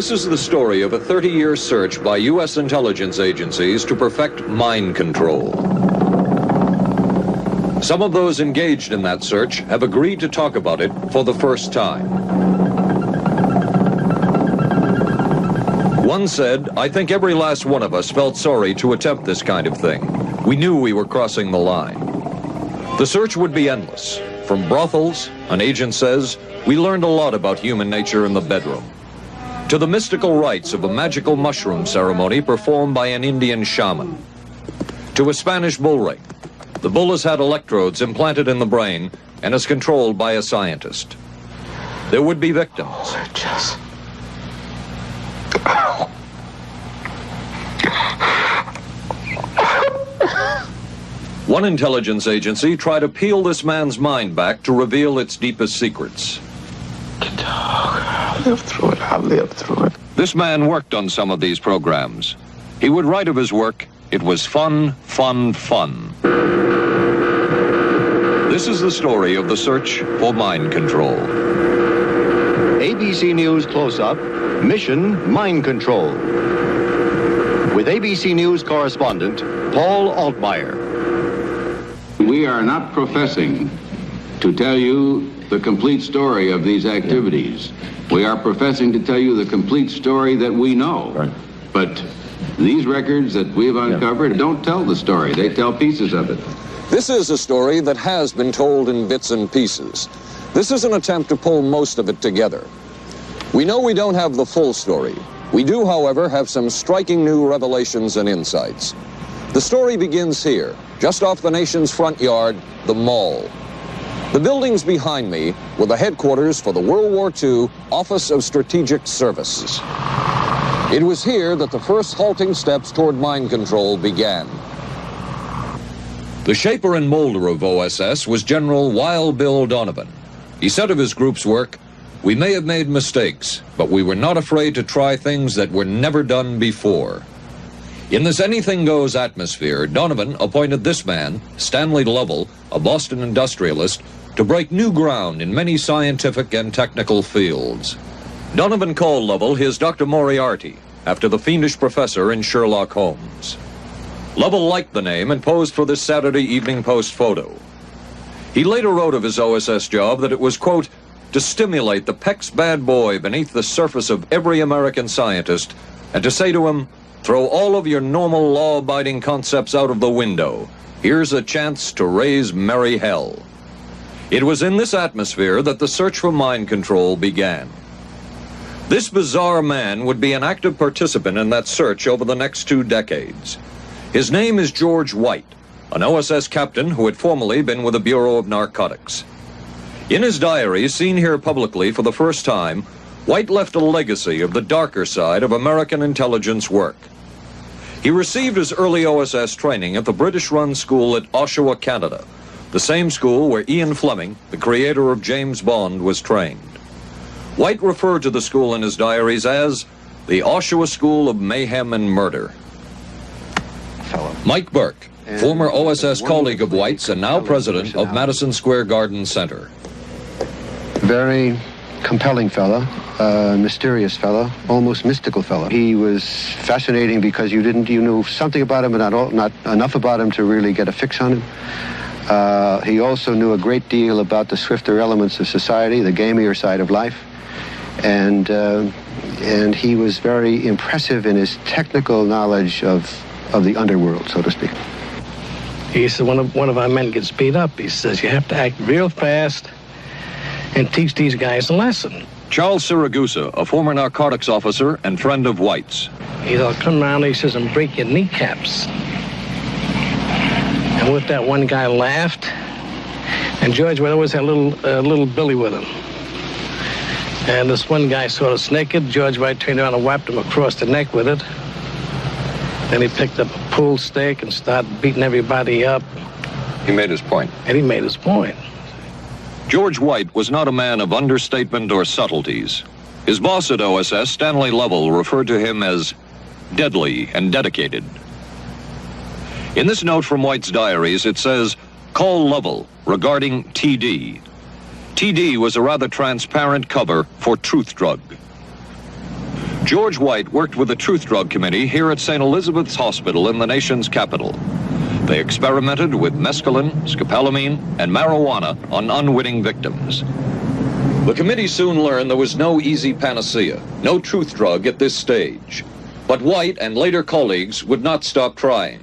This is the story of a 30-year search by U.S. intelligence agencies to perfect mind control. Some of those engaged in that search have agreed to talk about it for the first time. One said, "I think every last one of us felt sorry to attempt this kind of thing. We knew we were crossing the line." The search would be endless. From brothels, an agent says, we learned a lot about human nature in the bedroom, to the mystical rites of a magical mushroom ceremony performed by an Indian shaman, to a Spanish bull ring. The bull has had electrodes implanted in the brain and is controlled by a scientist. There would be victims. One intelligence agency tried to peel this man's mind back to reveal its deepest secrets. I'll live through it. This man worked on some of these programs. He would write of his work, "It was fun, fun, fun." This is the story of the search for mind control. ABC News Close-Up, Mission Mind Control. With ABC News correspondent Paul Altmaier. We are not professing to tell you the complete story of these activities. We are professing to tell you the complete story that we know. Right. But these records that we've uncovered don't tell the story. They tell pieces of it. This is a story that has been told in bits and pieces. This is an attempt to pull most of it together. We know we don't have the full story. We do, however, have some striking new revelations and insights. The story begins here, just off the nation's front yard, the Mall. The buildings behind me were the headquarters for the World War II Office of Strategic Services. It was here that the first halting steps toward mind control began. The shaper and molder of OSS was General Wild Bill Donovan. He said of his group's work, "We may have made mistakes, but we were not afraid to try things that were never done before." In this anything-goes atmosphere, Donovan appointed this man, Stanley Lovell, a Boston industrialist, to break new ground in many scientific and technical fields. Donovan called Lovell his Dr. Moriarty, after the fiendish professor in Sherlock Holmes. Lovell liked the name and posed for this Saturday Evening Post photo. He later wrote of his OSS job that it was, quote, "to stimulate the PEC's bad boy beneath the surface of every American scientist and to say to him, throw all of your normal law-abiding concepts out of the window. Here's a chance to raise merry hell." It was in this atmosphere that the search for mind control began. This bizarre man would be an active participant in that search over the next 2 decades. His name is George White, an OSS captain who had formerly been with the Bureau of Narcotics. In his diary, seen here publicly for the first time, White left a legacy of the darker side of American intelligence work. He received his early OSS training at the British-run school at Oshawa, Canada, the same school where Ian Fleming, the creator of James Bond, was trained. White referred to the school in his diaries as the Oshawa School of Mayhem and Murder. Mike Burke, former OSS colleague of White's and now president of Madison Square Garden Center. Very compelling fellow, mysterious fellow, almost mystical fellow. He was fascinating because you knew something about him, but not enough about him to really get a fix on him. He also knew a great deal about the swifter elements of society, the gamier side of life, and he was very impressive in his technical knowledge of the underworld, so to speak. He said, one of our men gets beat up. He says, you have to act real fast and teach these guys a lesson. Charles Siragusa, a former narcotics officer and friend of White's. He'll come around, he says, and break your kneecaps. And with that, one guy laughed, and George would always have little Billy with him. And this one guy sort of naked. George White turned around and whapped him across the neck with it. Then he picked up a pool stick and started beating everybody up. He made his point. And he made his point. George White was not a man of understatement or subtleties. His boss at OSS, Stanley Lovell, referred to him as deadly and dedicated. In this note from White's diaries, it says, "Call Lovell regarding TD." TD was a rather transparent cover for Truth Drug. George White worked with the Truth Drug Committee here at St. Elizabeth's Hospital in the nation's capital. They experimented with mescaline, scopolamine, and marijuana on unwitting victims. The committee soon learned there was no easy panacea, no truth drug at this stage. But White and later colleagues would not stop trying.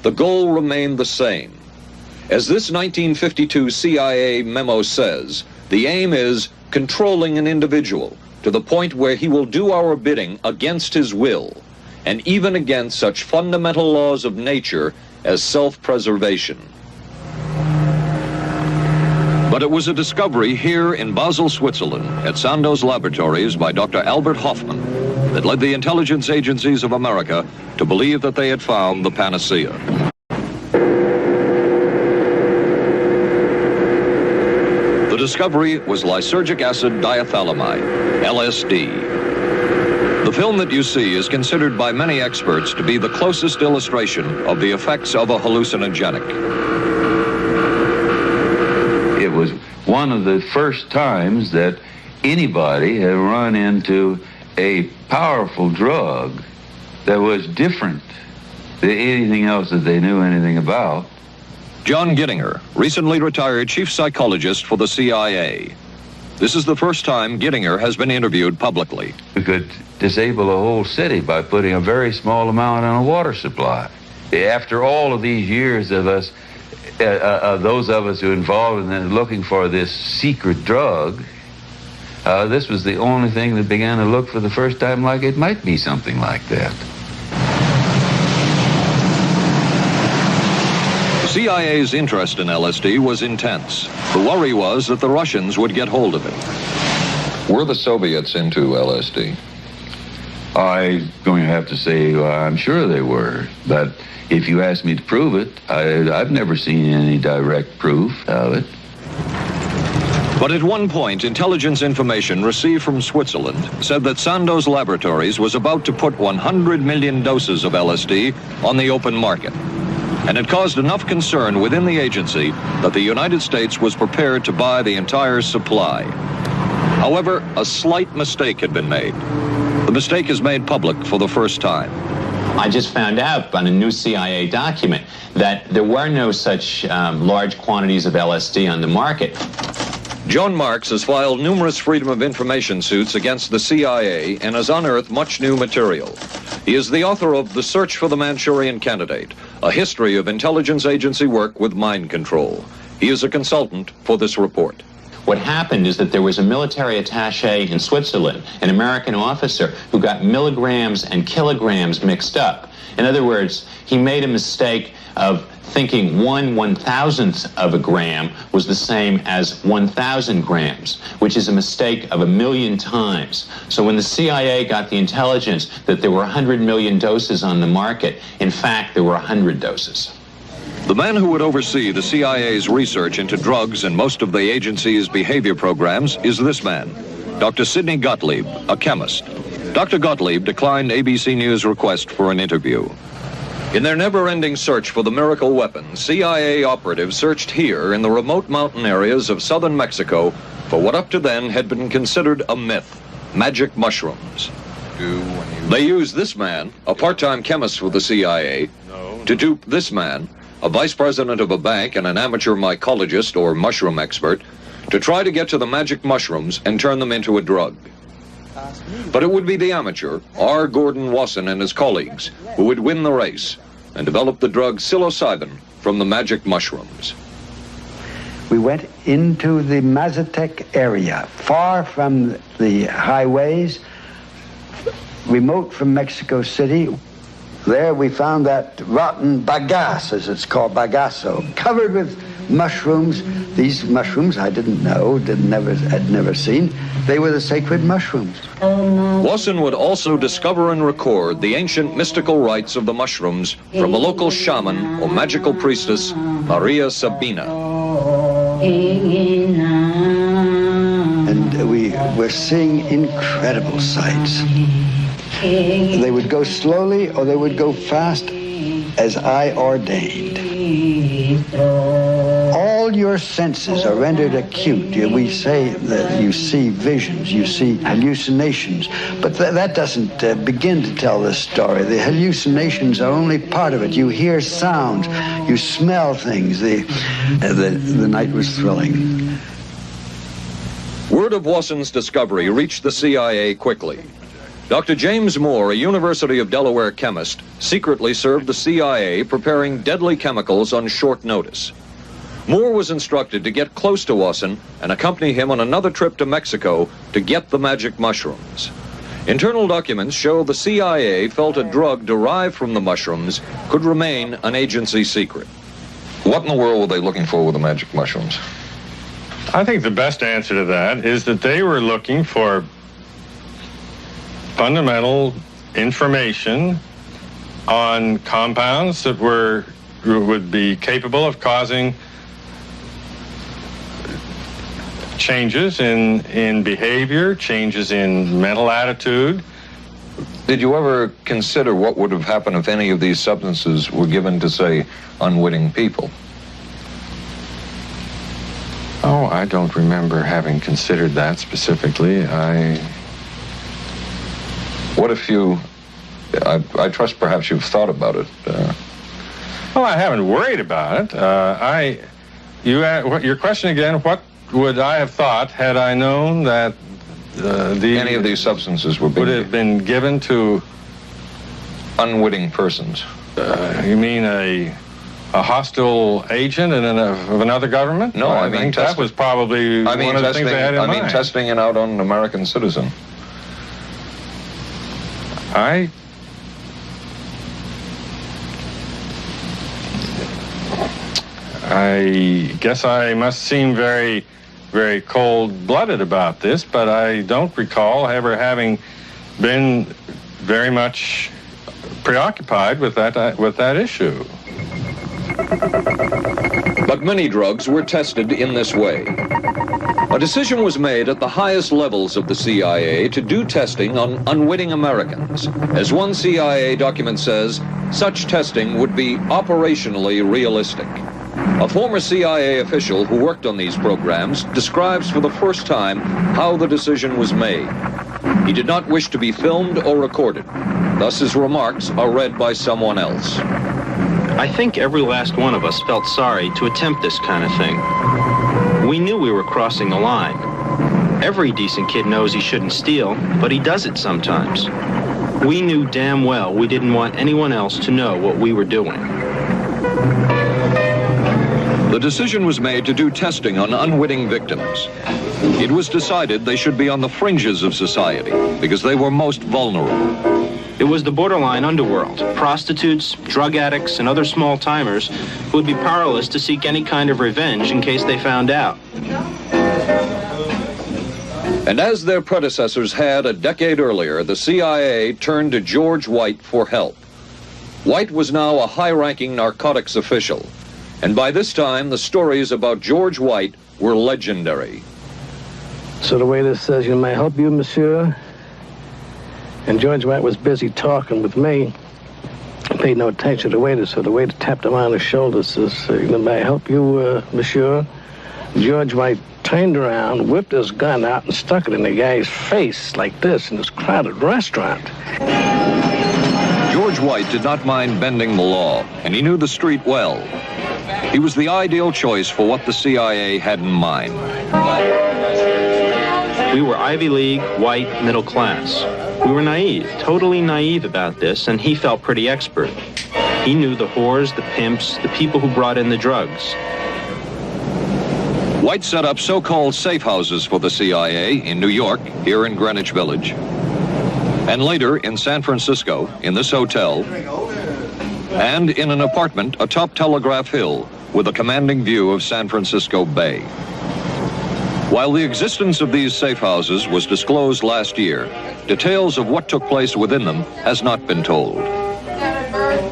The goal remained the same. As this 1952 CIA memo says, the aim is controlling an individual to the point where he will do our bidding against his will, and even against such fundamental laws of nature as self-preservation. But it was a discovery here in Basel, Switzerland, at Sandoz Laboratories by Dr. Albert Hofmann that led the intelligence agencies of America to believe that they had found the panacea. The discovery was lysergic acid diethylamide, LSD. The film that you see is considered by many experts to be the closest illustration of the effects of a hallucinogenic. It was one of the first times that anybody had run into a powerful drug that was different than anything else that they knew anything about. John Gittinger, recently retired chief psychologist for the CIA. This is the first time Gittinger has been interviewed publicly. We could disable a whole city by putting a very small amount on a water supply. After all of these years of us, those of us who were involved in looking for this secret drug, this was the only thing that began to look for the first time like it might be something like that. The CIA's interest in LSD was intense. The worry was that the Russians would get hold of it. Were the Soviets into LSD? I'm going to have to say I'm sure they were, but if you ask me to prove it, I've never seen any direct proof of it. But at one point, intelligence information received from Switzerland said that Sandoz Laboratories was about to put 100 million doses of LSD on the open market. And it caused enough concern within the agency that the United States was prepared to buy the entire supply. However, a slight mistake had been made. The mistake is made public for the first time. I just found out on a new CIA document that there were no such large quantities of LSD on the market. John Marks has filed numerous Freedom of Information suits against the CIA and has unearthed much new material. He is the author of The Search for the Manchurian Candidate, a history of intelligence agency work with mind control. He is a consultant for this report. What happened is that there was a military attaché in Switzerland, an American officer, who got milligrams and kilograms mixed up. In other words, he made a mistake of thinking 1/1000th of a gram was the same as 1,000 grams, which is a mistake of 1,000,000 times. So when the CIA got the intelligence that there were 100 million doses on the market, in fact, there were 100 doses. The man who would oversee the CIA's research into drugs and most of the agency's behavior programs is this man, Dr. Sidney Gottlieb, a chemist. Dr. Gottlieb declined ABC News' request for an interview. In their never-ending search for the miracle weapon, CIA operatives searched here in the remote mountain areas of southern Mexico for what up to then had been considered a myth, magic mushrooms. They used this man, a part-time chemist for the CIA, to dupe this man, a vice president of a bank and an amateur mycologist or mushroom expert, to try to get to the magic mushrooms and turn them into a drug. But it would be the amateur, R. Gordon Wasson and his colleagues, who would win the race and develop the drug psilocybin from the magic mushrooms. We went into the Mazatec area, far from the highways, remote from Mexico City. There we found that rotten bagasse, as it's called, bagasso, covered with mushrooms. These mushrooms I didn't know, had never seen. They were the sacred mushrooms. Wasson would also discover and record the ancient mystical rites of the mushrooms from a local shaman or magical priestess, Maria Sabina. And we were seeing incredible sights. They would go slowly or they would go fast as I ordained. All all your senses are rendered acute. We say that you see visions, you see hallucinations, but that doesn't begin to tell the story. The hallucinations are only part of it. You hear sounds, you smell things. The night was thrilling. Word of Wasson's discovery reached the CIA quickly. Dr. James Moore, a University of Delaware chemist, secretly served the CIA preparing deadly chemicals on short notice. Moore was instructed to get close to Wasson and accompany him on another trip to Mexico to get the magic mushrooms. Internal documents show the CIA felt a drug derived from the mushrooms could remain an agency secret. What in the world were they looking for with the magic mushrooms? I think the best answer to that is that they were looking for fundamental information on compounds that would be capable of causing changes in behavior, changes in mental attitude. Did you ever consider what would have happened if any of these substances were given to, say, unwitting people? Oh, I don't remember having considered that specifically. What if you, I trust perhaps you've thought about it. Well, I haven't worried about it. Your question again, what would I have thought had I known that any of these substances would have been given to unwitting persons? You mean a hostile agent of another government? No, I mean, that was probably one of the things they had in mind. I mean, testing it out on an American citizen. I guess I must seem very, very cold-blooded about this, but I don't recall ever having been very much preoccupied with that issue. But many drugs were tested in this way. A decision was made at the highest levels of the CIA to do testing on unwitting Americans. As one CIA document says, such testing would be operationally realistic. A former CIA official who worked on these programs describes for the first time how the decision was made. He did not wish to be filmed or recorded. Thus his remarks are read by someone else. I think every last one of us felt sorry to attempt this kind of thing. We knew we were crossing the line. Every decent kid knows he shouldn't steal, but he does it sometimes. We knew damn well we didn't want anyone else to know what we were doing. The decision was made to do testing on unwitting victims. It was decided they should be on the fringes of society because they were most vulnerable. It was the borderline underworld, prostitutes, drug addicts, and other small-timers who would be powerless to seek any kind of revenge in case they found out. And as their predecessors had a decade earlier, the CIA turned to George White for help. White was now a high-ranking narcotics official, and by this time, the stories about George White were legendary. So the waiter says, "You may help you, monsieur?" And George White was busy talking with me. I paid no attention to the waiter, so the waiter tapped him on the shoulder, says, "May I help you, monsieur?" George White turned around, whipped his gun out, and stuck it in the guy's face like this in this crowded restaurant. George White did not mind bending the law, and he knew the street well. He was the ideal choice for what the CIA had in mind. We were Ivy League, white, middle class. We were naive, totally naive about this, and he felt pretty expert. He knew the whores, the pimps, the people who brought in the drugs. White set up so-called safe houses for the CIA in New York, here in Greenwich Village, and later in San Francisco, in this hotel, and in an apartment atop Telegraph Hill with a commanding view of San Francisco Bay. While the existence of these safe houses was disclosed last year, details of what took place within them has not been told.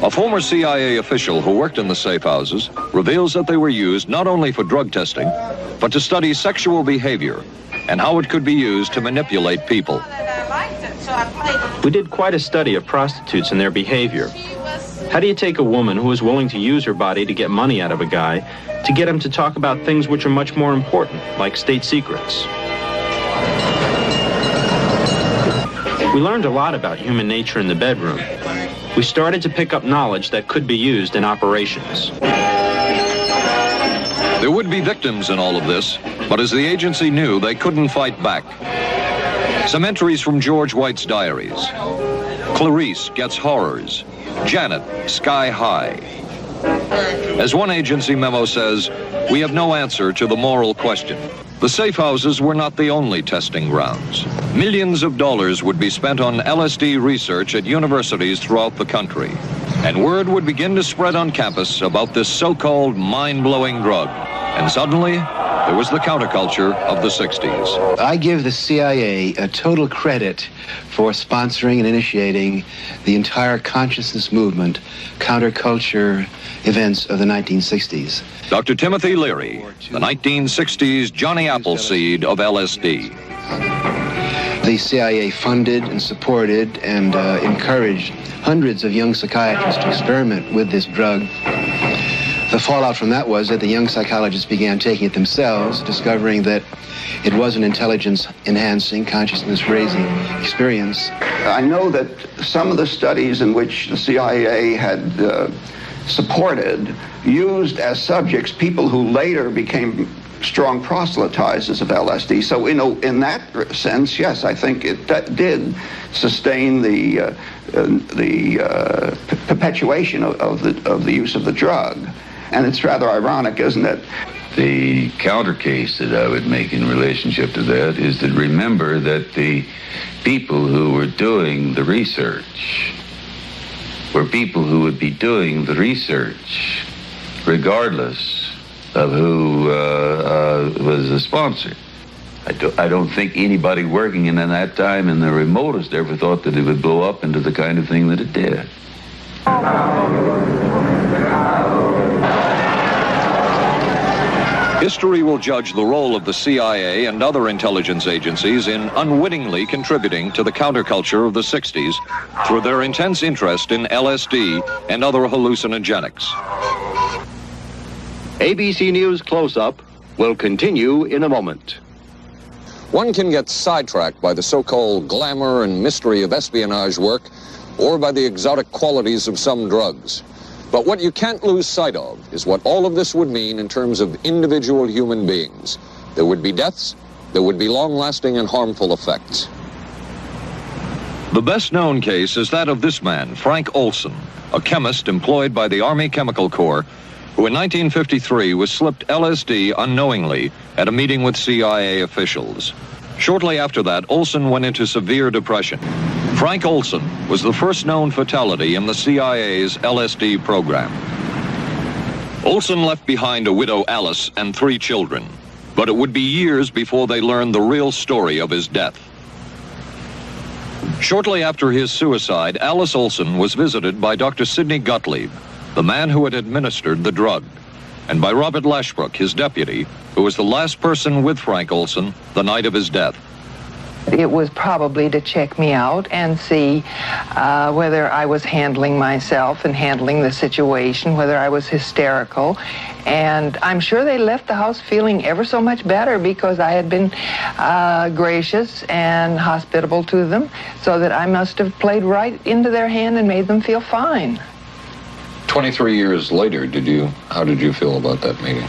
A former CIA official who worked in the safe houses reveals that they were used not only for drug testing, but to study sexual behavior and how it could be used to manipulate people. We did quite a study of prostitutes and their behavior. How do you take a woman who is willing to use her body to get money out of a guy to get him to talk about things which are much more important, like state secrets? We learned a lot about human nature in the bedroom. We started to pick up knowledge that could be used in operations. There would be victims in all of this, but as the agency knew, they couldn't fight back. Some entries from George White's diaries. Clarice gets horrors. Janet, sky high. As one agency memo says, we have no answer to the moral question. The safe houses were not the only testing grounds. Millions of dollars would be spent on LSD research at universities throughout the country. And word would begin to spread on campus about this so-called mind-blowing drug. And suddenly, there was the counterculture of the 60s. I give the CIA a total credit for sponsoring and initiating the entire consciousness movement, counterculture events of the 1960s. Dr. Timothy Leary, the 1960s Johnny Appleseed of LSD. The CIA funded and supported and encouraged hundreds of young psychiatrists to experiment with this drug. The fallout from that was that the young psychologists began taking it themselves, discovering that it was an intelligence-enhancing, consciousness-raising experience. I know that some of the studies in which the CIA had supported used as subjects people who later became strong proselytizers of LSD. So, in that sense, yes, I think it did sustain the perpetuation of the use of the drug. And it's rather ironic, isn't it? The counter case that I would make in relationship to that is to remember that the people who were doing the research were people who would be doing the research regardless of who was the sponsor. I don't think anybody working in that time in the remotest ever thought that it would blow up into the kind of thing that it did. History will judge the role of the CIA and other intelligence agencies in unwittingly contributing to the counterculture of the 60s through their intense interest in LSD and other hallucinogenics. ABC News Close-Up will continue in a moment. One can get sidetracked by the so-called glamour and mystery of espionage work or by the exotic qualities of some drugs. But what you can't lose sight of is what all of this would mean in terms of individual human beings. There would be deaths, there would be long-lasting and harmful effects. The best-known case is that of this man, Frank Olson, a chemist employed by the Army Chemical Corps, who in 1953 was slipped LSD unknowingly at a meeting with CIA officials. Shortly after that, Olson went into severe depression. Frank Olson was the first known fatality in the CIA's LSD program. Olson left behind a widow, Alice, and 3 children, but it would be years before they learned the real story of his death. Shortly after his suicide, Alice Olson was visited by Dr. Sidney Gottlieb, the man who had administered the drug, and by Robert Lashbrook, his deputy, who was the last person with Frank Olson the night of his death. It was probably to check me out and see whether I was handling myself and handling the situation, whether I was hysterical. And I'm sure they left the house feeling ever so much better because I had been gracious and hospitable to them, so that I must have played right into their hand and made them feel fine. 23 years later, how did you feel about that meeting?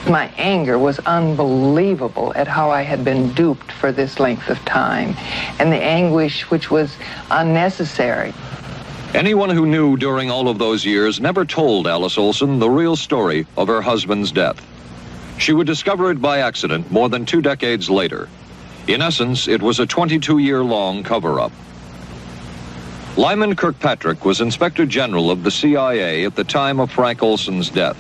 My anger was unbelievable at how I had been duped for this length of time, and the anguish which was unnecessary. Anyone who knew during all of those years never told Alice Olson the real story of her husband's death. She would discover it by accident more than 2 decades later. In essence, it was a 22-year-long cover-up. Lyman Kirkpatrick was Inspector General of the CIA at the time of Frank Olson's death.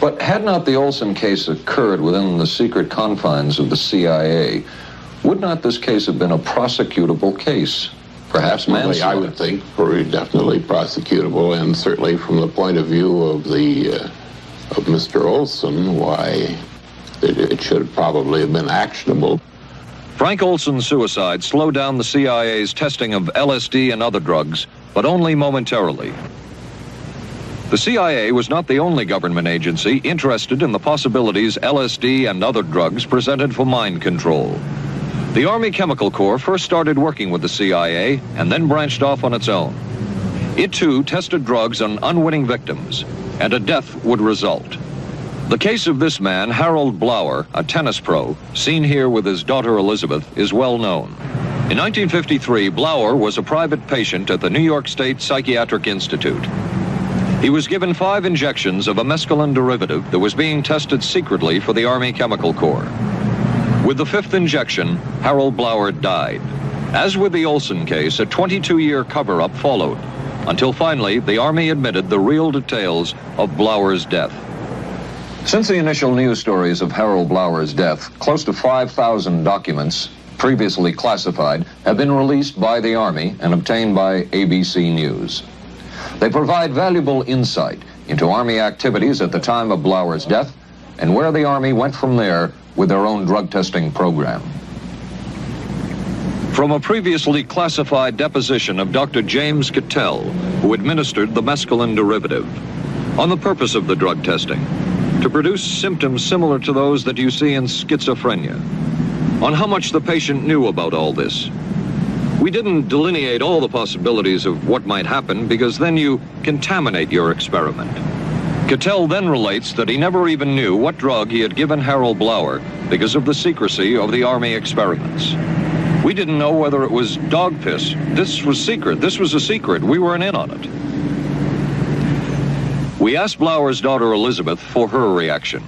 But had not the Olson case occurred within the secret confines of the CIA, would not this case have been a prosecutable case? Perhaps manslaughter? I would think very definitely prosecutable, and certainly from the point of view of Mr. Olson, why it should probably have been actionable. Frank Olson's suicide slowed down the CIA's testing of LSD and other drugs, but only momentarily. The CIA was not the only government agency interested in the possibilities LSD and other drugs presented for mind control. The Army Chemical Corps first started working with the CIA and then branched off on its own. It too tested drugs on unwitting victims, and a death would result. The case of this man, Harold Blower, a tennis pro, seen here with his daughter Elizabeth, is well known. In 1953, Blower was a private patient at the New York State Psychiatric Institute. He was given 5 injections of a mescaline derivative that was being tested secretly for the Army Chemical Corps. With the 5th injection, Harold Blower died. As with the Olson case, a 22-year cover-up followed, until finally the Army admitted the real details of Blower's death. Since the initial news stories of Harold Blower's death, close to 5,000 documents, previously classified, have been released by the Army and obtained by ABC News. They provide valuable insight into Army activities at the time of Blower's death and where the Army went from there with their own drug testing program. From a previously classified deposition of Dr. James Cattell, who administered the mescaline derivative, on the purpose of the drug testing, to produce symptoms similar to those that you see in schizophrenia, on how much the patient knew about all this. We didn't delineate all the possibilities of what might happen because then you contaminate your experiment. Cattell then relates that he never even knew what drug he had given Harold Blower because of the secrecy of the Army experiments. We didn't know whether it was dog piss. This was secret. This was a secret. We weren't in on it. We asked Blower's daughter Elizabeth for her reaction.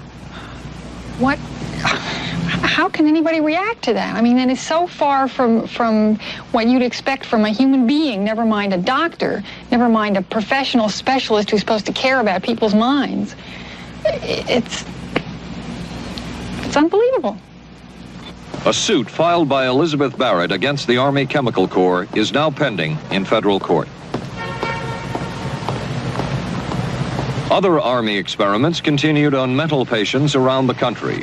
What? How can anybody react to that? I mean, that is so far from what you'd expect from a human being, never mind a doctor, never mind a professional specialist who's supposed to care about people's minds. It's unbelievable. A suit filed by Elizabeth Barrett against the Army Chemical Corps is now pending in federal court. Other Army experiments continued on mental patients around the country.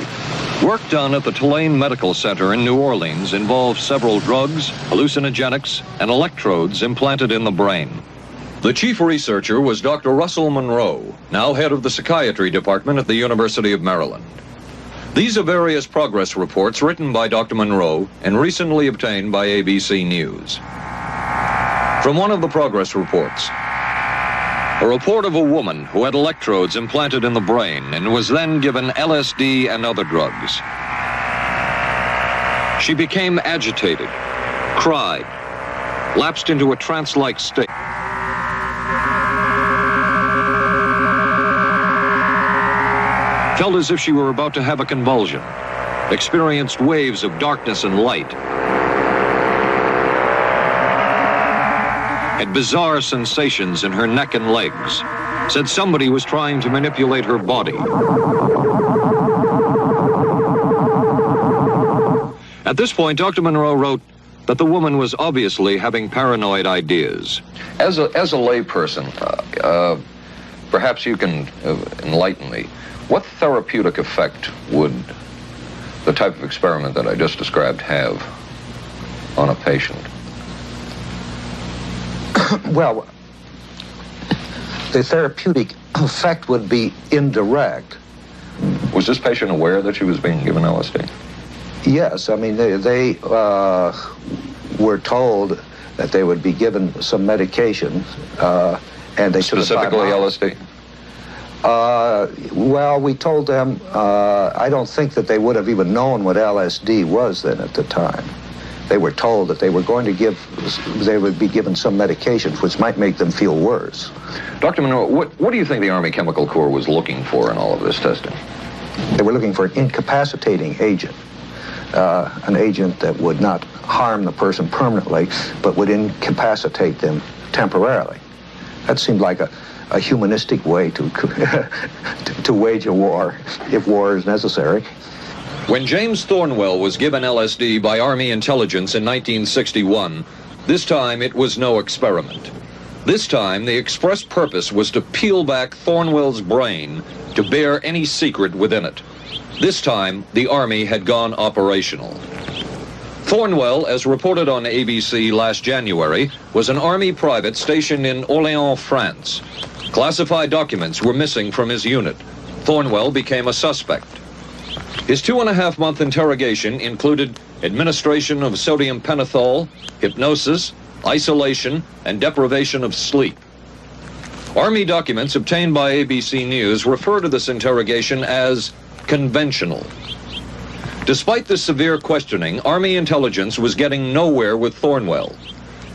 Work done at the Tulane Medical Center in New Orleans involved several drugs, hallucinogenics, and electrodes implanted in the brain. The chief researcher was Dr. Russell Monroe, now head of the psychiatry department at the University of Maryland. These are various progress reports written by Dr. Monroe and recently obtained by ABC News. From one of the progress reports, a report of a woman who had electrodes implanted in the brain and was then given LSD and other drugs. She became agitated, cried, lapsed into a trance-like state. Felt as if she were about to have a convulsion, experienced waves of darkness and light, had bizarre sensations in her neck and legs, said somebody was trying to manipulate her body. At this point, Dr. Monroe wrote that the woman was obviously having paranoid ideas. As a layperson, perhaps you can enlighten me. What therapeutic effect would the type of experiment that I just described have on a patient? Well, the therapeutic effect would be indirect. Was this patient aware that she was being given LSD? Yes, I mean, they were told that they would be given some medication, and they specifically LSD? Well, we told them, I don't think that they would have even known what LSD was then at the time. They were told that they were going to they would be given some medications which might make them feel worse. Dr. Monroe, what do you think the Army Chemical Corps was looking for in all of this testing? They were looking for an incapacitating agent, an agent that would not harm the person permanently, but would incapacitate them temporarily. That seemed like a humanistic way to wage a war, if war is necessary. When James Thornwell was given LSD by Army intelligence in 1961, this time it was no experiment. This time the express purpose was to peel back Thornwell's brain to bear any secret within it. This time the Army had gone operational. Thornwell, as reported on ABC last January, was an Army private stationed in Orléans, France. Classified documents were missing from his unit. Thornwell became a suspect. His 2.5-month interrogation included administration of sodium pentothal, hypnosis, isolation, and deprivation of sleep. Army documents obtained by ABC News refer to this interrogation as conventional. Despite the severe questioning, Army intelligence was getting nowhere with Thornwell,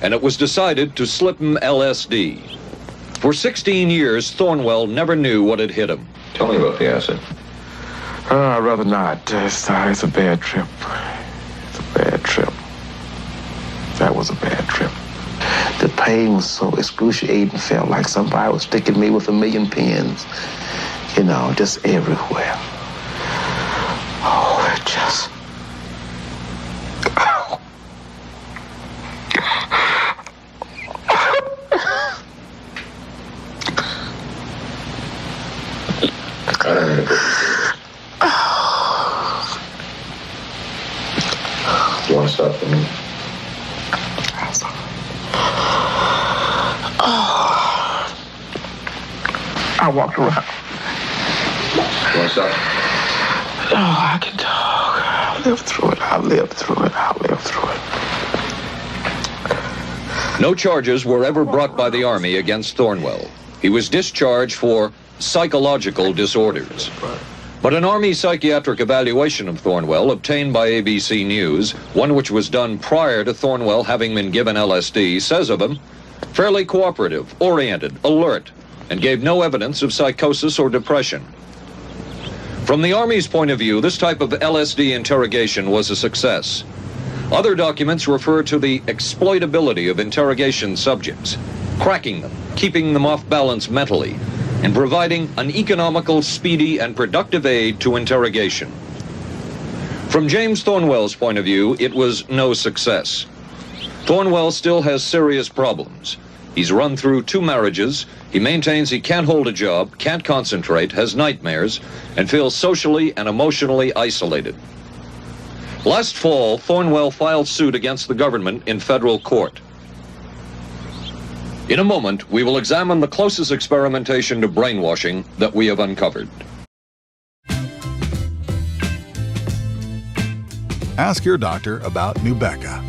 and it was decided to slip him LSD. For 16 years, Thornwell never knew what had hit him. Tell me about the acid. I'd rather not. It's a bad trip. It's a bad trip. That was a bad trip. The pain was so excruciating. Felt like somebody was sticking me with 1,000,000 pins. You know, just everywhere. Oh, it just... Do you want to stop for me? I walked around. You want to stop? Oh, I can talk. I lived through it. I lived through it. I lived through it. No charges were ever brought by the Army against Thornwell. He was discharged for psychological disorders. But an Army psychiatric evaluation of Thornwell obtained by ABC News, one which was done prior to Thornwell having been given LSD, says of him, fairly cooperative, oriented, alert, and gave no evidence of psychosis or depression. From the Army's point of view, this type of LSD interrogation was a success. Other documents refer to the exploitability of interrogation subjects, cracking them, keeping them off balance mentally, and providing an economical, speedy, and productive aid to interrogation. From James Thornwell's point of view, it was no success. Thornwell still has serious problems. He's run through 2 marriages. He maintains he can't hold a job, can't concentrate, has nightmares, and feels socially and emotionally isolated. Last fall, Thornwell filed suit against the government in federal court. In a moment, we will examine the closest experimentation to brainwashing that we have uncovered. Ask your doctor about Nubeqa.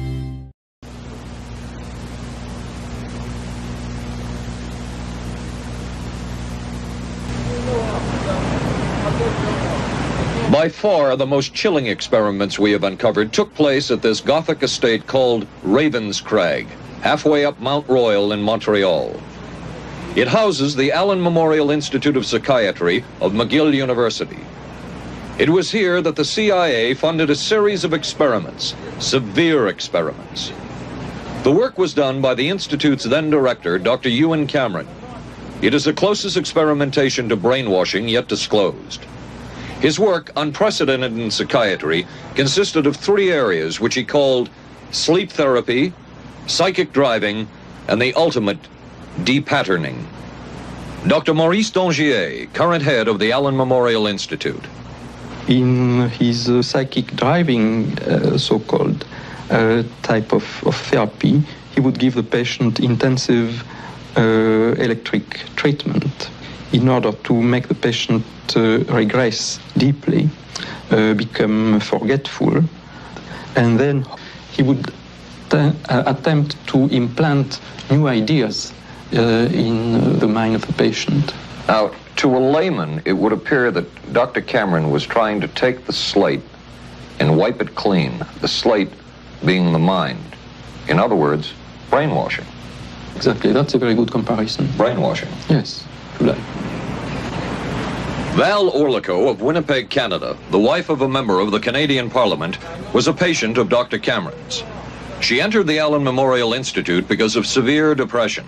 By far, the most chilling experiments we have uncovered took place at this Gothic estate called Ravenscrag, halfway up Mount Royal in Montreal. It houses the Allen Memorial Institute of Psychiatry of McGill University. It was here that the CIA funded a series of experiments, severe experiments. The work was done by the Institute's then director, Dr. Ewan Cameron. It is the closest experimentation to brainwashing yet disclosed. His work, unprecedented in psychiatry, consisted of 3 areas which he called sleep therapy, psychic driving, and the ultimate depatterning. Dr. Maurice Dongier, current head of the Allen Memorial Institute. In his psychic driving, so-called type of therapy, he would give the patient intensive electric treatment in order to make the patient regress deeply, become forgetful, and then he would attempt to implant new ideas in the mind of the patient. Now, to a layman, it would appear that Dr. Cameron was trying to take the slate and wipe it clean, the slate being the mind. In other words, brainwashing. Exactly, that's a very good comparison. Brainwashing. Yes, if you like. Val Orlico of Winnipeg, Canada, the wife of a member of the Canadian Parliament, was a patient of Dr. Cameron's. She entered the Allen Memorial Institute because of severe depression.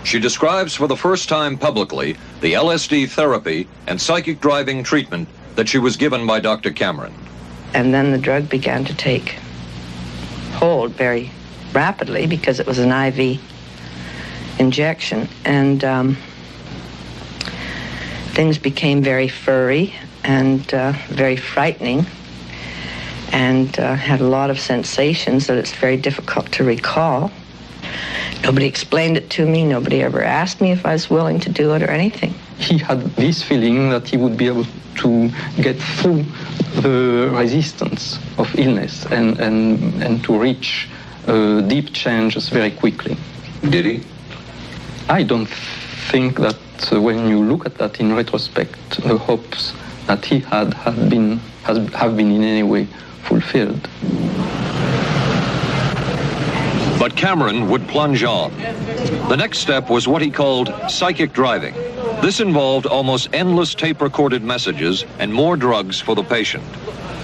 She describes for the first time publicly the LSD therapy and psychic driving treatment that she was given by Dr. Cameron. And then the drug began to take hold very rapidly because it was an IV injection. And things became very furry and very frightening. and had a lot of sensations that it's very difficult to recall. Nobody explained it to me. Nobody ever asked me if I was willing to do it or anything. He had this feeling that he would be able to get through the resistance of illness and to reach deep changes very quickly. Did he? I don't think that when you look at that in retrospect, the hopes that he had have been in any way fulfilled. But Cameron would plunge on. The next step was what he called psychic driving. This involved almost endless tape-recorded messages and more drugs for the patient.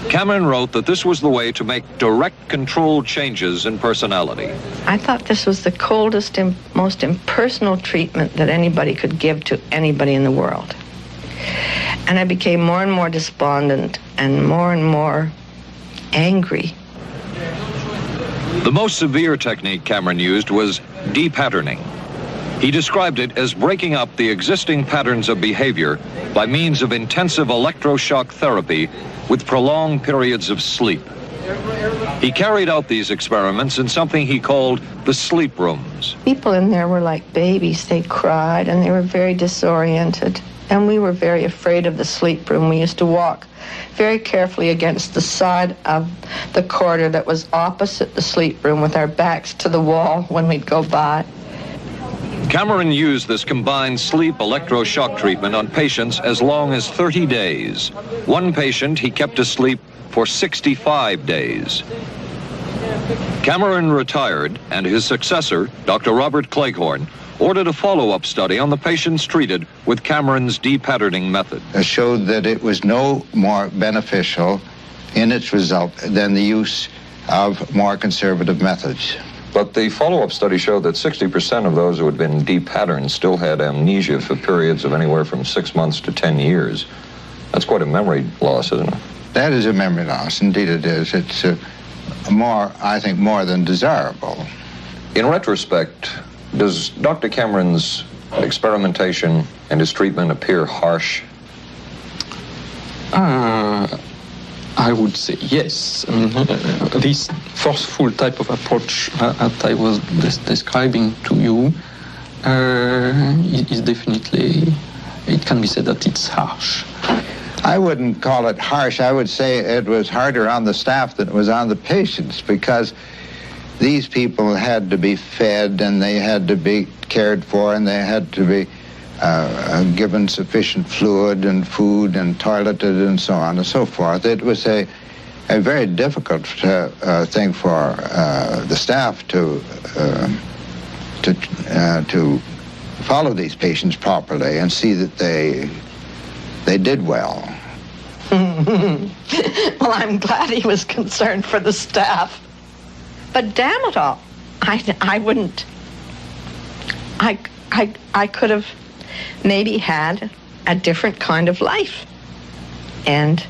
Cameron wrote that this was the way to make direct controlled changes in personality. I thought this was the coldest and most impersonal treatment that anybody could give to anybody in the world. And I became more and more despondent and more angry. The most severe technique Cameron used was de-patterning. He described it as breaking up the existing patterns of behavior by means of intensive electroshock therapy with prolonged periods of sleep. He carried out these experiments in something he called the sleep rooms. People in there were like babies. They cried and they were very disoriented. And we were very afraid of the sleep room. We used to walk very carefully against the side of the corridor that was opposite the sleep room with our backs to the wall when we'd go by. Cameron used this combined sleep electroshock treatment on patients as long as 30 days. One patient he kept asleep for 65 days. Cameron retired, and his successor, Dr. Robert Cleghorn, ordered a follow-up study on the patients treated with Cameron's de-patterning method. It showed that it was no more beneficial in its result than the use of more conservative methods. But the follow-up study showed that 60% of those who had been de-patterned still had amnesia for periods of anywhere from 6 months to 10 years. That's quite a memory loss, isn't it? That is a memory loss. Indeed it is. It's I think, more than desirable. In retrospect, does Dr. Cameron's experimentation and his treatment appear harsh? I would say yes. I mean, this forceful type of approach that I was describing to you is definitely, it can be said that it's harsh. I wouldn't call it harsh. I would say it was harder on the staff than it was on the patients, because these people had to be fed and they had to be cared for and they had to be given sufficient fluid and food and toileted and so on and so forth. It was a very difficult thing for the staff to follow these patients properly and see that they did well. Well, I'm glad he was concerned for the staff. But damn it all, I wouldn't. I could have maybe had a different kind of life. And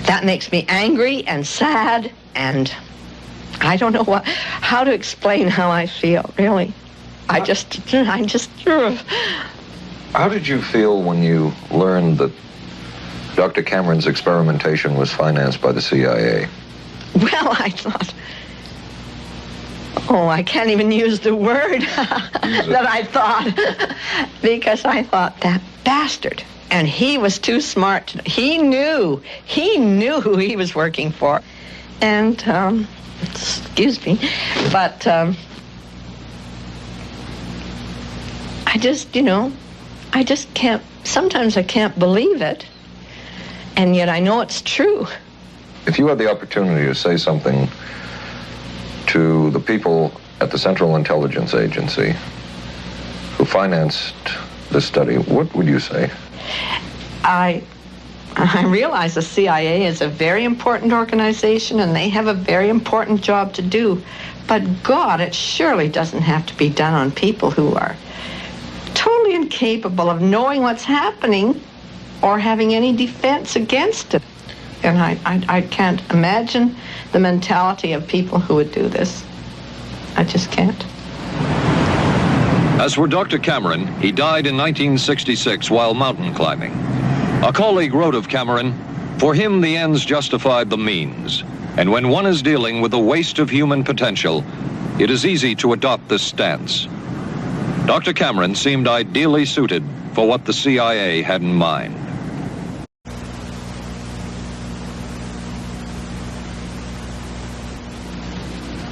that makes me angry and sad, and I don't know how to explain how I feel, really. I just. How did you feel when you learned that Dr. Cameron's experimentation was financed by the CIA? Well, I thought, I can't even use the word that I thought, because I thought, that bastard. And he was too smart. He knew who he was working for. And, excuse me, but I just can't, sometimes I can't believe it. And yet I know it's true. If you had the opportunity to say something to the people at the Central Intelligence Agency who financed this study, what would you say? I realize the CIA is a very important organization and they have a very important job to do. But God, it surely doesn't have to be done on people who are totally incapable of knowing what's happening or having any defense against it. And I can't imagine the mentality of people who would do this. I just can't. As for Dr. Cameron, he died in 1966 while mountain climbing. A colleague wrote of Cameron, "For him, the ends justified the means. And when one is dealing with the waste of human potential, it is easy to adopt this stance. Dr. Cameron seemed ideally suited for what the CIA had in mind.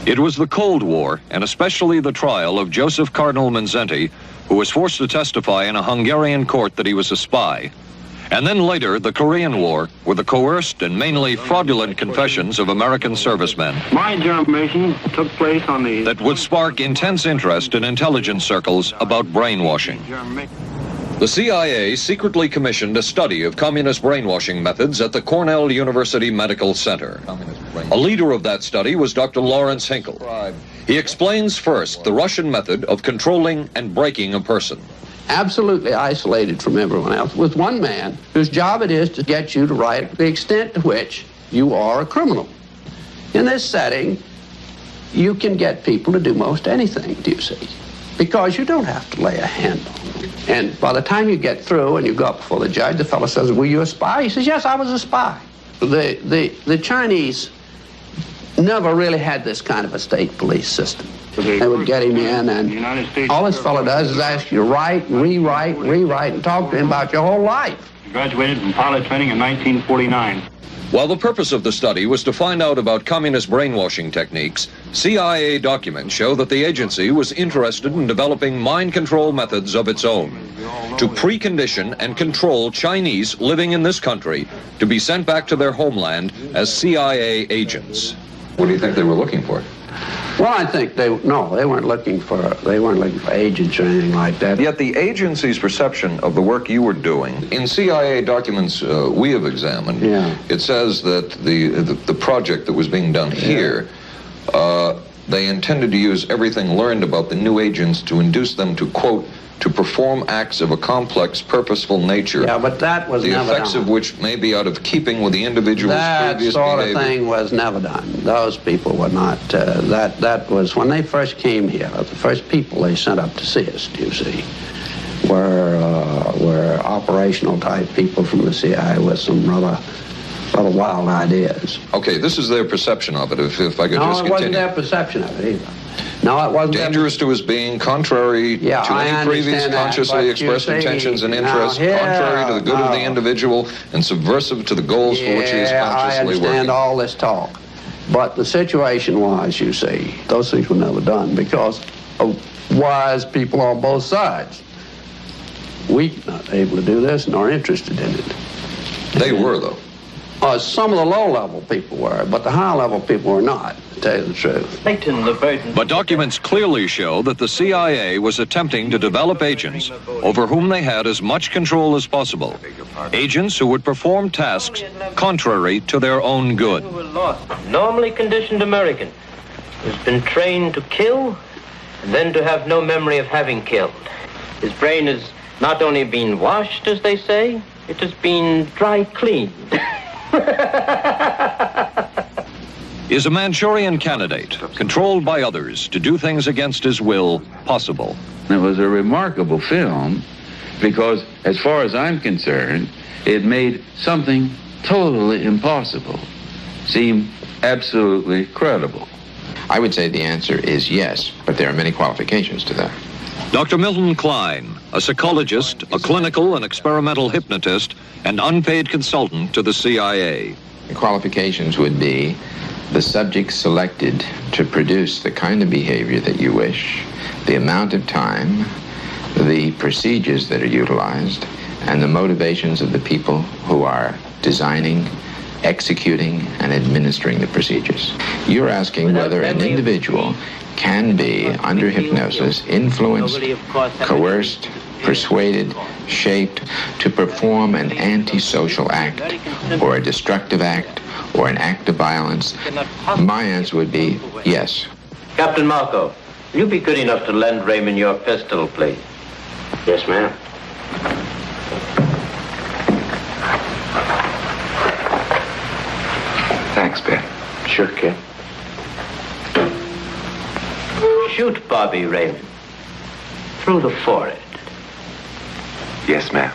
It was the Cold War, and especially the trial of Joseph Cardinal Mindszenty, who was forced to testify in a Hungarian court that he was a spy. And then later, the Korean War, with the coerced and mainly fraudulent confessions of American servicemen. My information took place on the... That would spark intense interest in intelligence circles about brainwashing. The CIA secretly commissioned a study of communist brainwashing methods at the Cornell University Medical Center. A leader of that study was Dr. Lawrence Hinkle. He explains first the Russian method of controlling and breaking a person. Absolutely isolated from everyone else, with one man whose job it is to get you to write the extent to which you are a criminal. In this setting, you can get people to do most anything, do you see? Because you don't have to lay a hand on them. And by the time you get through and you go up before the judge, the fellow says, were you a spy? He says, yes, I was a spy. The Chinese never really had this kind of a state police system. They would get him in, and all this fellow does is ask you to write, rewrite, and talk to him about your whole life. Graduated from pilot training in 1949. While the purpose of the study was to find out about communist brainwashing techniques, CIA documents show that the agency was interested in developing mind control methods of its own, to precondition and control Chinese living in this country to be sent back to their homeland as CIA agents. What do you think they were looking for? Well, I think they weren't looking for agents or anything like that. Yet the agency's perception of the work you were doing, in CIA documents we have examined, it says that the project that was being done here, they intended to use everything learned about the new agents to induce them to, quote, to perform acts of a complex, purposeful nature. Yeah, but that was the never effects done. of which may be out of keeping with the individual's previous That sort behavior. of thing was never done. Those people were not, that was, when they first came here, the first people they sent up to see us, you see, were operational type people from the CIA with some rather wild ideas. Okay, this is their perception of it, if I could just continue. No, it wasn't their perception of it either. No, it wasn't. Dangerous to his being, contrary to any previous consciously expressed intentions and interests, contrary to the good of the individual, and subversive to the goals for which he is consciously working. I understand all this talk. But the situation was, you see, those things were never done because of wise people on both sides. We not able to do this nor interested in it. They were, though. Some of the low-level people were, but the high-level people were not, to tell you the truth. But documents clearly show that the CIA was attempting to develop agents over whom they had as much control as possible. Agents who would perform tasks contrary to their own good. Normally conditioned American who's been trained to kill and then to have no memory of having killed. His brain has not only been washed, as they say, it has been dry cleaned. Is a Manchurian candidate, controlled by others to do things against his will, possible? It was a remarkable film because, as far as I'm concerned, it made something totally impossible seem absolutely credible. I would say the answer is yes, but there are many qualifications to that. Dr. Milton Klein, a psychologist, a clinical and experimental hypnotist, and unpaid consultant to the CIA. The qualifications would be the subject selected to produce the kind of behavior that you wish, the amount of time, the procedures that are utilized, and the motivations of the people who are designing, executing, and administering the procedures. You're asking whether an individual can be, under hypnosis, influenced, coerced, persuaded, shaped to perform an antisocial act, or a destructive act, or an act of violence. My answer would be yes. Captain Marco, will you be good enough to lend Raymond your pistol, please? Yes, ma'am. Thanks, Ben. Sure, kid. Shoot Bobby Raymond. Through the forehead. Yes, ma'am.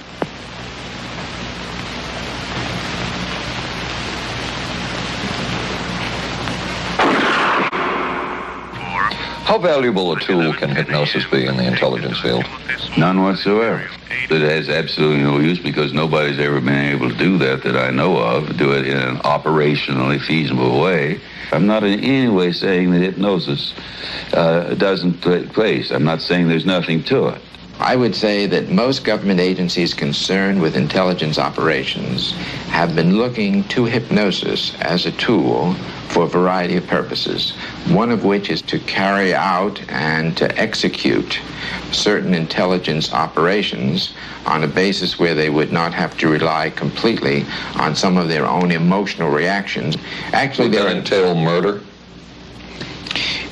How valuable a tool can hypnosis be in the intelligence field? None whatsoever. It has absolutely no use because nobody's ever been able to do that I know of, do it in an operationally feasible way. I'm not in any way saying that hypnosis doesn't take place. I'm not saying there's nothing to it. I would say that most government agencies concerned with intelligence operations have been looking to hypnosis as a tool for a variety of purposes, one of which is to carry out and to execute certain intelligence operations on a basis where they would not have to rely completely on some of their own emotional reactions. Actually, would that entail murder?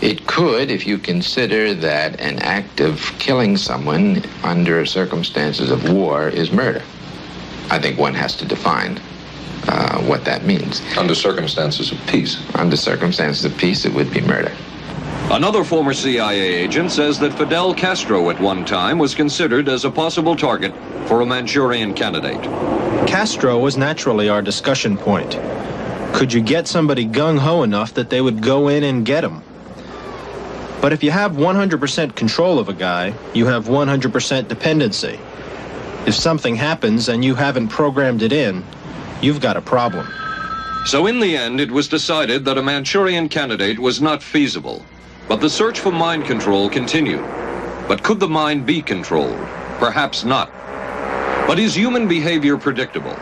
It could, if you consider that an act of killing someone under circumstances of war is murder. I think one has to define what that means. Under circumstances of peace? Under circumstances of peace, it would be murder. Another former CIA agent says that Fidel Castro at one time was considered as a possible target for a Manchurian candidate. Castro was naturally our discussion point. Could you get somebody gung-ho enough that they would go in and get him? But if you have 100% control of a guy, you have 100% dependency. If something happens and you haven't programmed it in, you've got a problem. So in the end, it was decided that a Manchurian candidate was not feasible. But the search for mind control continued. But could the mind be controlled? Perhaps not. But is human behavior predictable?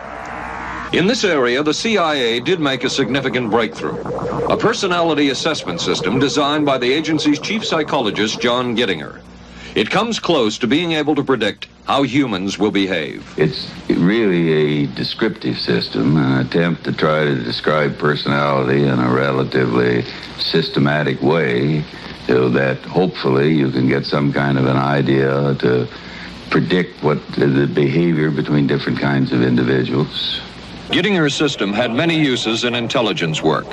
In this area, the CIA did make a significant breakthrough. A personality assessment system designed by the agency's chief psychologist, John Gittinger. It comes close to being able to predict how humans will behave. It's really a descriptive system, an attempt to try to describe personality in a relatively systematic way so that hopefully you can get some kind of an idea to predict what the behavior between different kinds of individuals. Gittinger's system had many uses in intelligence work.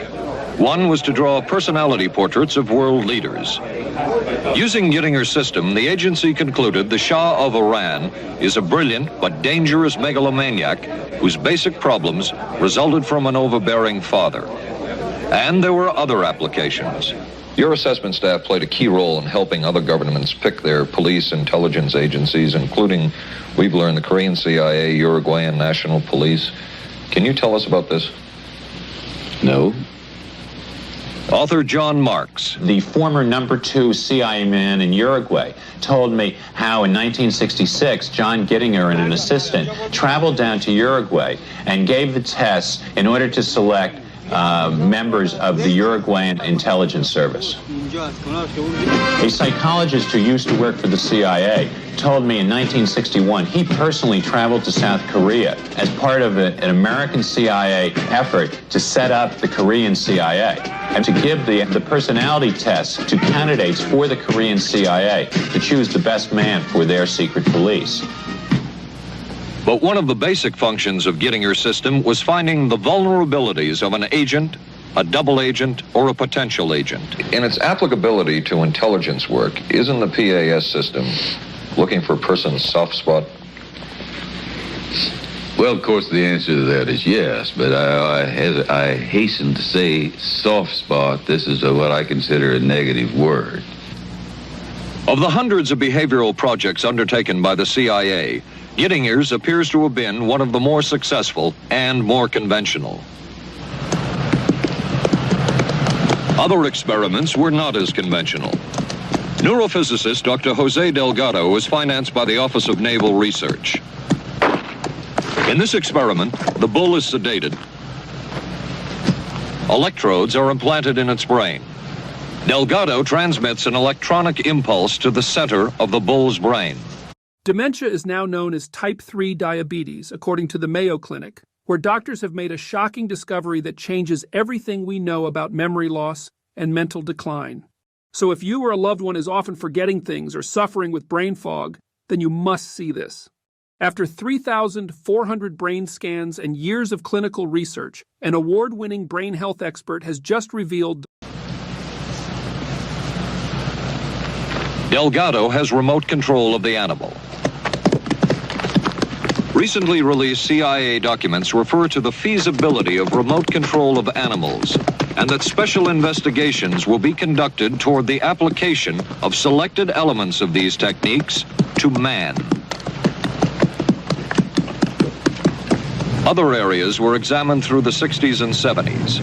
One was to draw personality portraits of world leaders. Using Gittinger's system, the agency concluded the Shah of Iran is a brilliant but dangerous megalomaniac whose basic problems resulted from an overbearing father. And there were other applications. Your assessment staff played a key role in helping other governments pick their police intelligence agencies, including, we've learned, the Korean CIA, Uruguayan National Police. Can you tell us about this? No. Author John Marks, the former #2 CIA man in Uruguay, told me how in 1966 John Gittinger and an assistant traveled down to Uruguay and gave the tests in order to select members of the Uruguayan intelligence service. A psychologist who used to work for the CIA told me in 1961 he personally traveled to South Korea as part of an American CIA effort to set up the Korean CIA and to give the personality tests to candidates for the Korean CIA to choose the best man for their secret police. But one of the basic functions of Gittinger's system was finding the vulnerabilities of an agent, a double agent, or a potential agent. In its applicability to intelligence work, isn't the PAS system looking for a person's soft spot? Well, of course, the answer to that is yes, but I hasten to say soft spot. This is what I consider a negative word. Of the hundreds of behavioral projects undertaken by the CIA, Gittinger's appears to have been one of the more successful and more conventional. Other experiments were not as conventional. Neurophysicist Dr. Jose Delgado was financed by the Office of Naval Research. In this experiment, the bull is sedated. Electrodes are implanted in its brain. Delgado transmits an electronic impulse to the center of the bull's brain. Dementia is now known as type 3 diabetes, according to the Mayo Clinic, where doctors have made a shocking discovery that changes everything we know about memory loss and mental decline. So if you or a loved one is often forgetting things or suffering with brain fog, then you must see this. After 3,400 brain scans and years of clinical research, an award-winning brain health expert has just revealed Delgado has remote control of the animal. Recently released CIA documents refer to the feasibility of remote control of animals, and that special investigations will be conducted toward the application of selected elements of these techniques to man. Other areas were examined through the 60s and 70s.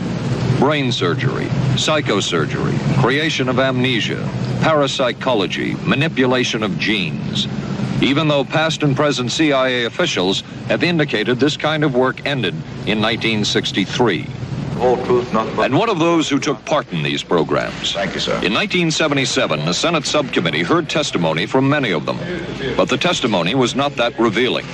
Brain surgery, psychosurgery, creation of amnesia, parapsychology, manipulation of genes. Even though past and present CIA officials have indicated this kind of work ended in 1963. Whole truth, nothing but... And one of those who took part in these programs. Thank you, sir. In 1977, the Senate subcommittee heard testimony from many of them, but the testimony was not that revealing.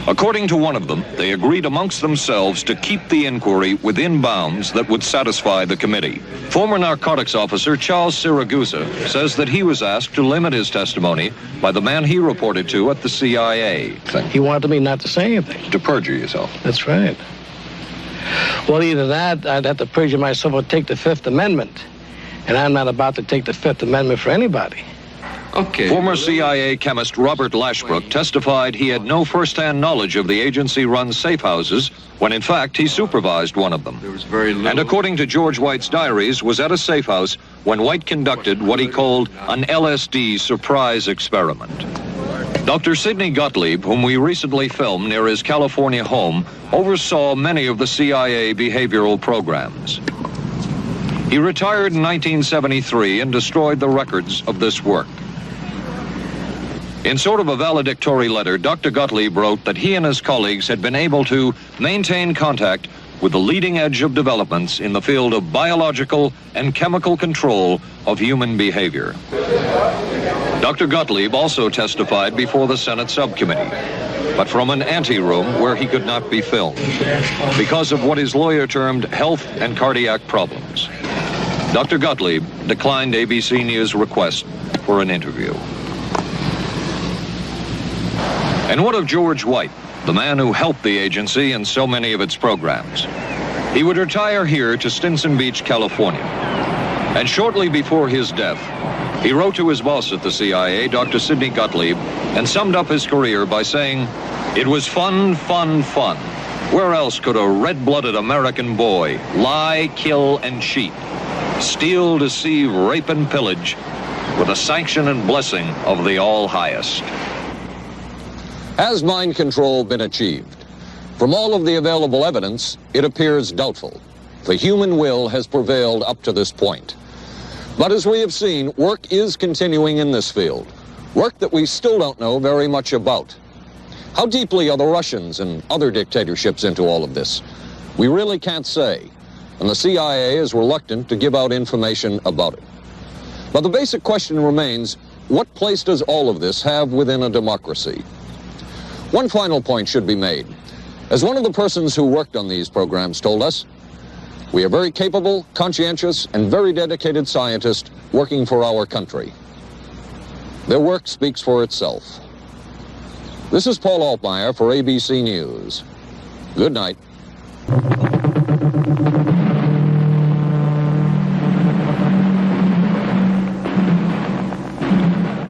According to one of them, they agreed amongst themselves to keep the inquiry within bounds that would satisfy the committee. Former narcotics officer Charles Siragusa says that he was asked to limit his testimony by the man he reported to at the CIA. He wanted me not to say anything. To perjure yourself. That's right. Well, either that, I'd have to perjure myself or take the Fifth Amendment. And I'm not about to take the Fifth Amendment for anybody. Okay. Former CIA chemist Robert Lashbrook testified he had no first-hand knowledge of the agency-run safe houses when, in fact, he supervised one of them. There was very little... And according to George White's diaries, was at a safe house when White conducted what he called an LSD surprise experiment. Dr. Sidney Gottlieb, whom we recently filmed near his California home, oversaw many of the CIA behavioral programs. He retired in 1973 and destroyed the records of this work. In sort of a valedictory letter, Dr. Gottlieb wrote that he and his colleagues had been able to maintain contact with the leading edge of developments in the field of biological and chemical control of human behavior. Dr. Gottlieb also testified before the Senate subcommittee, but from an anteroom where he could not be filmed because of what his lawyer termed health and cardiac problems. Dr. Gottlieb declined ABC News' request for an interview. And what of George White, the man who helped the agency in so many of its programs? He would retire here to Stinson Beach, California. And shortly before his death, he wrote to his boss at the CIA, Dr. Sidney Gottlieb, and summed up his career by saying, "It was fun, fun, fun. Where else could a red-blooded American boy lie, kill, and cheat, steal, deceive, rape, and pillage with the sanction and blessing of the All-Highest?" Has mind control been achieved? From all of the available evidence, it appears doubtful. The human will has prevailed up to this point. But as we have seen, work is continuing in this field, work that we still don't know very much about. How deeply are the Russians and other dictatorships into all of this? We really can't say, and the CIA is reluctant to give out information about it. But the basic question remains, what place does all of this have within a democracy? One final point should be made. As one of the persons who worked on these programs told us, we are very capable, conscientious, and very dedicated scientists working for our country. Their work speaks for itself. This is Paul Altmaier for ABC News. Good night.